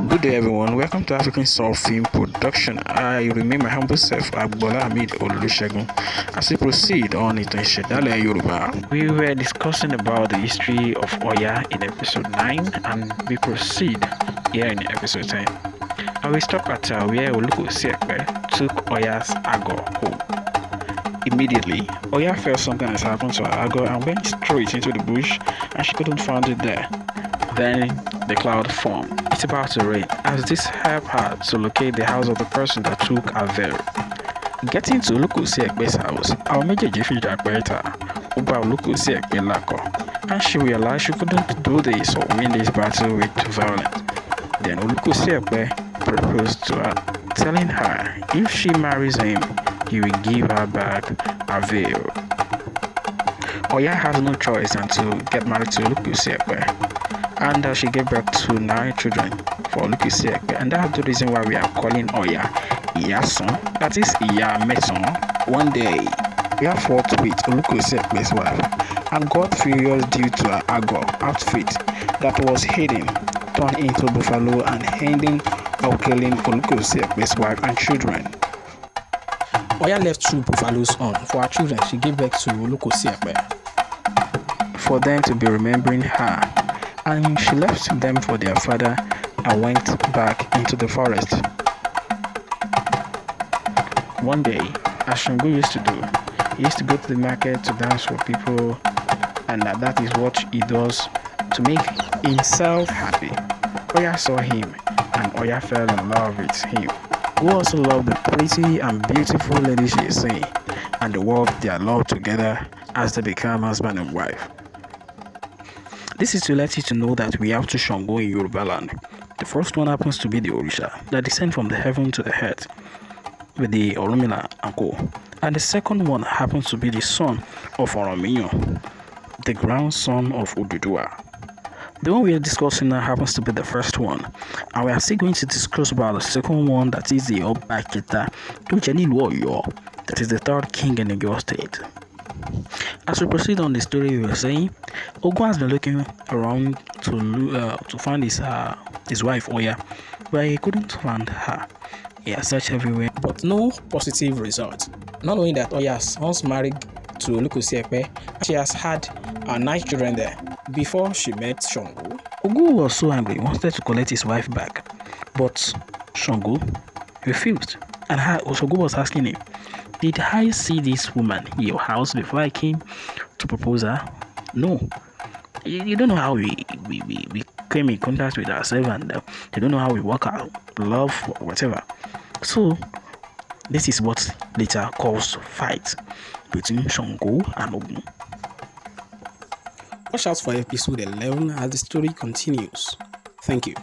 Good day, everyone. Welcome to African Soul Film Production. I remain my humble self, Agbola Hamid Olusegun. As we proceed on Ìtàn Ìsèdálè Yoruba, we were discussing about the history of Oya in episode 9, and we proceed here in episode 10. And we stop at where Olúkòsí-èpé took Oya's Agor home. Immediately, Oya felt something has happened to her Agor and went straight into the bush, and she couldn't find it there. Then the cloud formed. It's about to rain, as this helped her to locate the house of the person that took her veil. Getting to Olúkòsí-èpé's house, our méjèèjì fìjà pẹ́ẹ́ta, ó bá Olúkòsí-èpé lákọ̀, and she realized she couldn't do this or win this battle with violence. Then Olúkòsí-èpé proposed to her, telling her if she marries him, he will give her back her veil. Oya has no choice than to get married to Olúkòsí-èpé, and she gave birth to 9 children for Olúkòsí-èpé, and that's the reason why we are calling Oya Ìyásan, that is Ìyá Mẹ́sàn-án. One day, Oya fought with Olúkòsí-èpé's wife and got furious due to her Agor outfit that was hidden, turned into buffalo and ending up killing Olúkòsí-èpé's wife and children. Oya left 2 buffaloes on for her children. She gave birth to Olúkòsí-èpé for them to be remembering her, and she left them for their father and went back into the forest. One day, as Sàñgó used to do, he used to go to the market to dance for people, and that is what he does to make himself happy. Oya saw him, and Oya fell in love with him, who also loved the pretty and beautiful lady she is seeing, and they worked their love together as they became husband and wife. This is to let you to know that we have 2 Sàñgó in Yoruba land. The first one happens to be the Orisha that descend from the heaven to the earth with the Orunmila and Co. And the second one happens to be the son of Oromiyan, the grandson of Oduduwa. The one we are discussing now happens to be the first one, and we are still going to discuss about the second one, that is the Ọba Kẹta tó jẹ nílùú Ọ̀yọ́, that is the 3rd king in Oyo state. As we proceed on the story, we were saying Ogun has been looking around to find his wife Oya, but he couldn't find her. He has searched everywhere, but no positive result. Not knowing that Oya has once married to Olúkòsí-èpé, she has had 9 children there before she met Sàñgó. Ogun was so angry, he wanted to collect his wife back, but Sàñgó refused, and Sàñgó was asking him, did I see this woman in your house before I came to propose her? No. You don't know how we came in contact with ourselves, and you don't know how we work out love or whatever. So this is what later caused fight between Sàñgó and Ogun. Watch out for episode 11 as the story continues. Thank you.